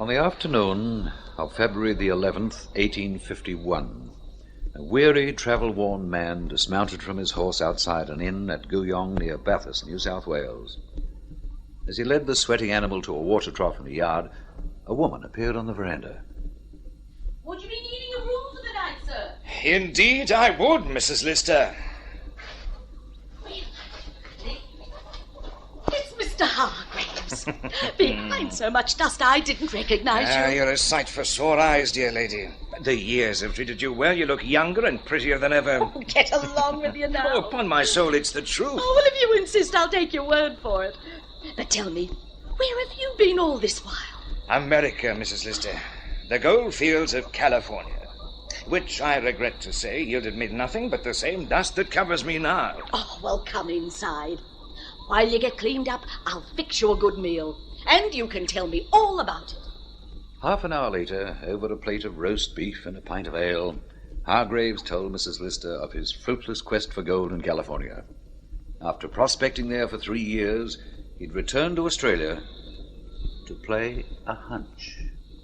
On the afternoon of February the 11th, 1851, a weary, travel-worn man dismounted from his horse outside an inn at Guyong near Bathurst, New South Wales. As he led the sweating animal to a water trough in the yard, a woman appeared on the veranda. Would you be needing a room for the night, sir? Indeed I would, Mrs. Lister. It's Mr. Hargraves. Behind so much dust, I didn't recognize you. You're a sight for sore eyes, dear lady. The years have treated you well. You look younger and prettier than ever. Oh, get along with you now. Oh, upon my soul, it's the truth. Oh, well, if you insist, I'll take your word for it. But tell me, where have you been all this while? America, Mrs. Lister. The gold fields of California, which, I regret to say, yielded me nothing but the same dust that covers me now. Oh, well, come inside. While you get cleaned up, I'll fix you a good meal. And you can tell me all about it. Half an hour later, over a plate of roast beef and a pint of ale, Hargraves told Mrs. Lister of his fruitless quest for gold in California. After prospecting there for 3 years, he'd returned to Australia to play a hunch.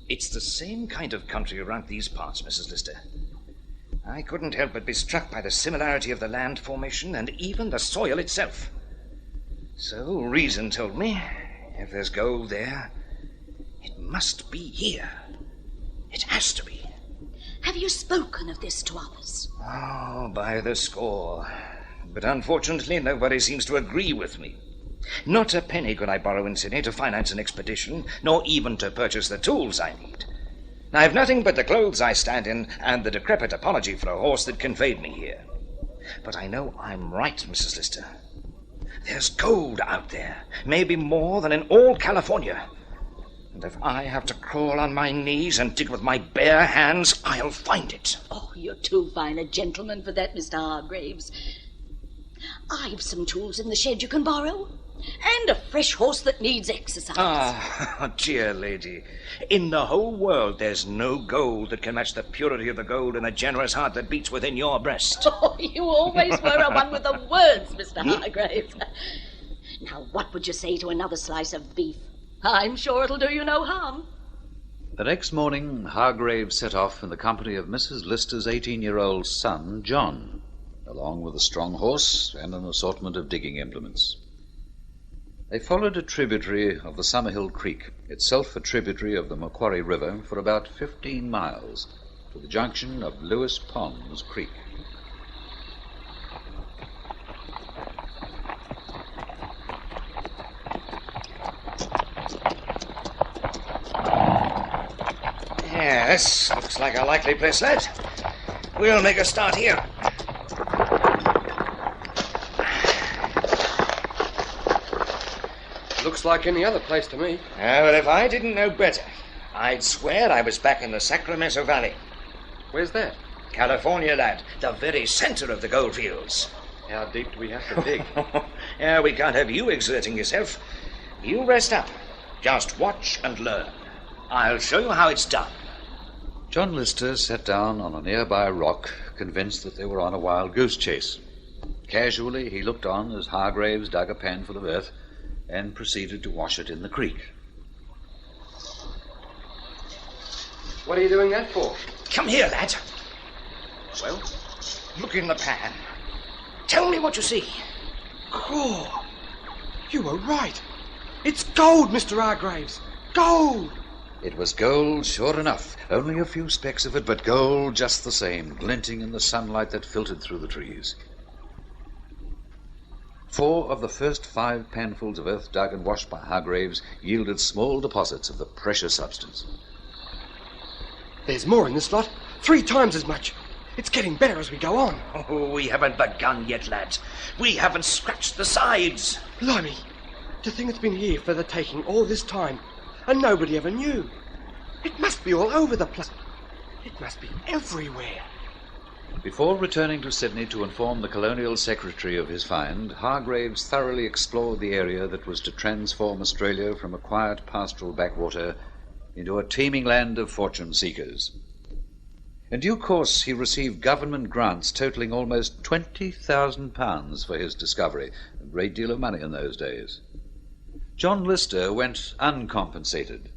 It's the same kind of country around these parts, Mrs. Lister. I couldn't help but be struck by the similarity of the land formation and even the soil itself. So reason told me, if there's gold there, it must be here. It has to be. Have you spoken of this to others? Oh, by the score. But unfortunately, nobody seems to agree with me. Not a penny could I borrow in Sydney to finance an expedition, nor even to purchase the tools I need. I've nothing but the clothes I stand in and the decrepit apology for a horse that conveyed me here. But I know I'm right, Mrs. Lister. There's gold out there, maybe more than in all California. And if I have to crawl on my knees and dig with my bare hands, I'll find it. Oh, you're too fine a gentleman for that, Mr. Hargraves. I've some tools in the shed you can borrow, and a fresh horse that needs exercise. Ah, dear lady, in the whole world there's no gold that can match the purity of the gold in the generous heart that beats within your breast. Oh, you always were a one with the words, Mr. Hargraves. Now, what would you say to another slice of beef? I'm sure it'll do you no harm. The next morning, Hargraves set off in the company of Mrs. Lister's 18-year-old son, John, along with a strong horse and an assortment of digging implements. They followed a tributary of the Summerhill Creek, itself a tributary of the Macquarie River, for about 15 miles, to the junction of Lewis Ponds Creek. Yeah, this looks like a likely place, lad. We'll make a start here. Looks like any other place to me. Well, if I didn't know better, I'd swear I was back in the Sacramento Valley. Where's that? California, lad. The very center of the gold fields. How deep do we have to dig? Yeah, we can't have you exerting yourself. You rest up. Just watch and learn. I'll show you how it's done. John Lister sat down on a nearby rock, convinced that they were on a wild goose chase. Casually, he looked on as Hargraves dug a pan full of earth and proceeded to wash it in the creek. What are you doing that for? Come here, lad. Well, look in the pan. Tell me what you see. Oh, you were right. It's gold, Mr. Hargraves. Gold! It was gold, sure enough. Only a few specks of it, but gold just the same, glinting in the sunlight that filtered through the trees. 4 of the first 5 panfuls of earth dug and washed by Hargraves yielded small deposits of the precious substance. There's more in this lot. 3 times as much. It's getting better as we go on. Oh, we haven't begun yet, lad. We haven't scratched the sides. Blimey, to think it's been here for the taking all this time, and nobody ever knew. It must be all over the place. It must be everywhere. Before returning to Sydney to inform the Colonial Secretary of his find, Hargraves thoroughly explored the area that was to transform Australia from a quiet pastoral backwater into a teeming land of fortune-seekers. In due course, he received government grants totaling almost £20,000 for his discovery, a great deal of money in those days. John Lister went uncompensated,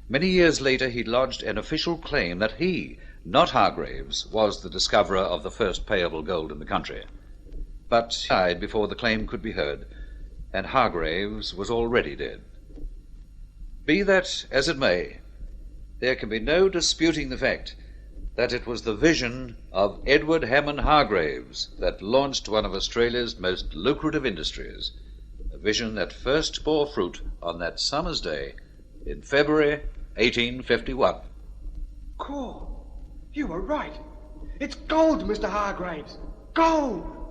Many years later, he lodged an official claim that he, not Hargraves, was the discoverer of the first payable gold in the country. But he died before the claim could be heard, and Hargraves was already dead. Be that as it may, there can be no disputing the fact that it was the vision of Edward Hammond Hargreaves that launched one of Australia's most lucrative industries, a vision that first bore fruit on that summer's day in February 1851. Cool. You were right. It's gold, Mr. Hargraves. Gold!